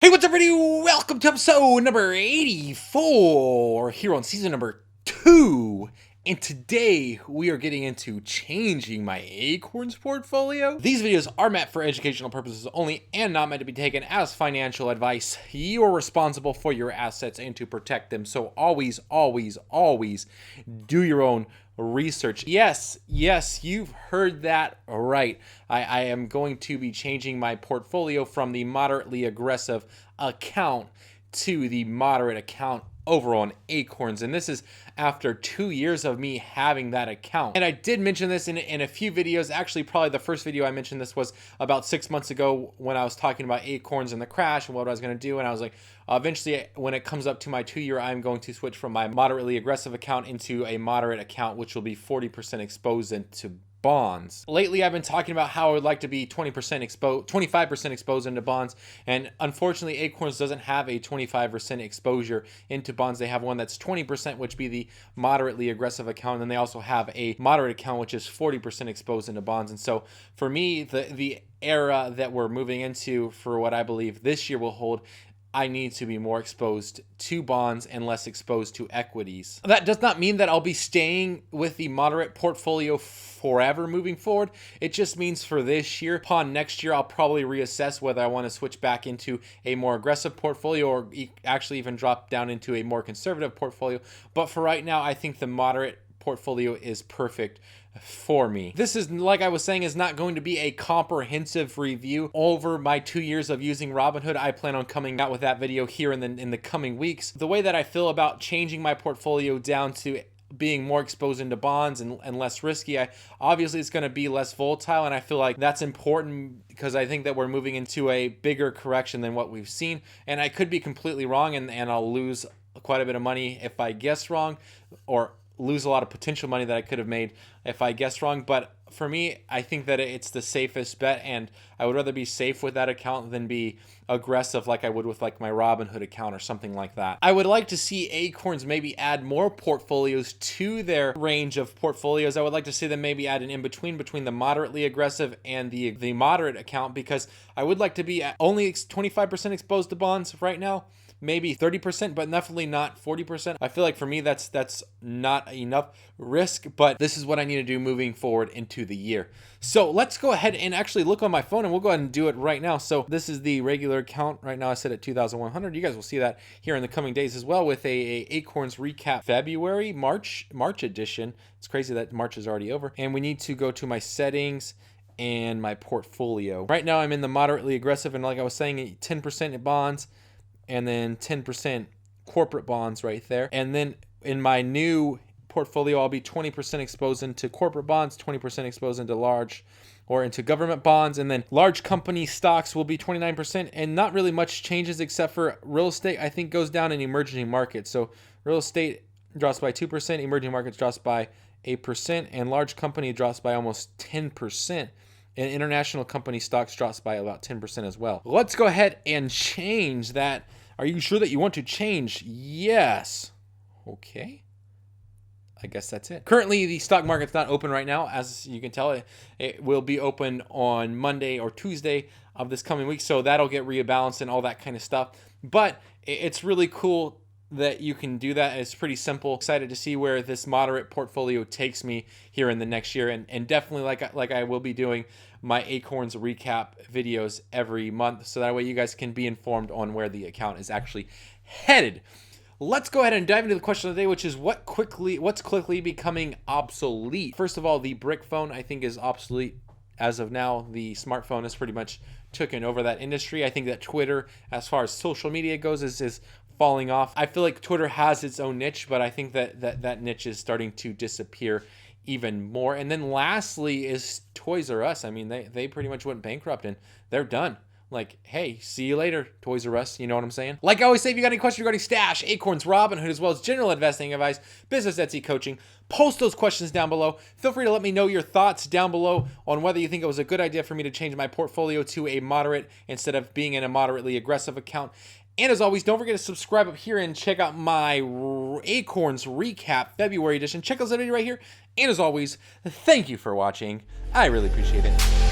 Hey, what's up, everybody? Welcome to episode number 84 here on season number 2. And today we are getting into changing my Acorns portfolio. These videos are meant for educational purposes only and not meant to be taken as financial advice. You are responsible for your assets and to protect them. So always, always, always do your own research. Yes, you've heard that right. I am going to be changing my portfolio from the moderately aggressive account to the moderate account over on Acorns, and this is after 2 years of me having that account. And I did mention this in a few videos. Actually, probably the first video I mentioned this was about 6 months ago when I was talking about Acorns and the crash and what I was going to do. And I was like, eventually when it comes up to my 2 year, I'm going to switch from my moderately aggressive account into a moderate account, which will be 40% exposed into bonds. Lately, I've been talking about how I would like to be 25% exposed into bonds, and unfortunately, Acorns doesn't have a 25% exposure into bonds. They have one that's 20%, which be the moderately aggressive account, and then they also have a moderate account, which is 40% exposed into bonds. And so, for me, the era that we're moving into for what I believe this year will hold, I need to be more exposed to bonds and less exposed to equities. That does not mean that I'll be staying with the moderate portfolio forever moving forward. It just means for this year. Upon next year, I'll probably reassess whether I want to switch back into a more aggressive portfolio or actually even drop down into a more conservative portfolio. But for right now, I think the moderate portfolio is perfect for me. This is, like I was saying, is not going to be a comprehensive review over my 2 years of using Robinhood. I plan on coming out with that video here in the coming weeks. The way that I feel about changing my portfolio down to being more exposed into bonds and less risky, obviously it's going to be less volatile, and I feel like that's important because I think that we're moving into a bigger correction than what we've seen. And I could be completely wrong, and I'll lose quite a bit of money if I guess wrong, or lose a lot of potential money that I could have made if I guessed wrong. But for me, I think that it's the safest bet, and I would rather be safe with that account than be aggressive like I would with like my Robinhood account or something like that. I would like to see Acorns maybe add more portfolios to their range of portfolios. I would like to see them maybe add an in-between between the moderately aggressive and the moderate account, because I would like to be only 25% exposed to bonds right now. Maybe 30%, but definitely not 40%. I feel like for me, that's not enough risk, but this is what I need to do moving forward into the year. So let's go ahead and actually look on my phone, and we'll go ahead and do it right now. So this is the regular account. Right now I set at 2,100. You guys will see that here in the coming days as well with a Acorns recap February, March edition. It's crazy that March is already over. And we need to go to my settings and my portfolio. Right now I'm in the moderately aggressive, and like I was saying, 10% in bonds, and then 10% corporate bonds right there. And then in my new portfolio, I'll be 20% exposed into corporate bonds, 20% exposed into large or into government bonds, and then large company stocks will be 29%, and not really much changes except for real estate, I think, goes down in emerging markets. So real estate drops by 2%, emerging markets drops by 8%, and large company drops by almost 10%. And international company stocks drops by about 10% as well. Let's go ahead and change that. Are you sure that you want to change? Yes. Okay. I guess that's it. Currently, the stock market's not open right now. As you can tell, it will be open on Monday or Tuesday of this coming week. So that'll get rebalanced and all that kind of stuff. But it's really cool that you can do that. It's pretty simple. Excited to see where this moderate portfolio takes me here in the next year, and definitely like I will be doing my Acorns recap videos every month, so that way you guys can be informed on where the account is actually headed. Let's go ahead and dive into the question of the day, which is what's quickly becoming obsolete. First of all, the brick phone I think is obsolete as of now. The smartphone has pretty much taken over that industry. I think that Twitter, as far as social media goes, is falling off. I feel like Twitter has its own niche, but I think that niche is starting to disappear even more. And then lastly is Toys R Us. I mean, they pretty much went bankrupt and they're done. Like, hey, see you later, Toys R Us. You know what I'm saying? Like I always say, if you got any questions regarding Stash, Acorns, Robinhood, as well as general investing advice, business Etsy coaching, post those questions down below. Feel free to let me know your thoughts down below on whether you think it was a good idea for me to change my portfolio to a moderate instead of being in a moderately aggressive account. And as always, don't forget to subscribe up here and check out my Acorns Recap February edition. Check those out right here. And as always, thank you for watching. I really appreciate it.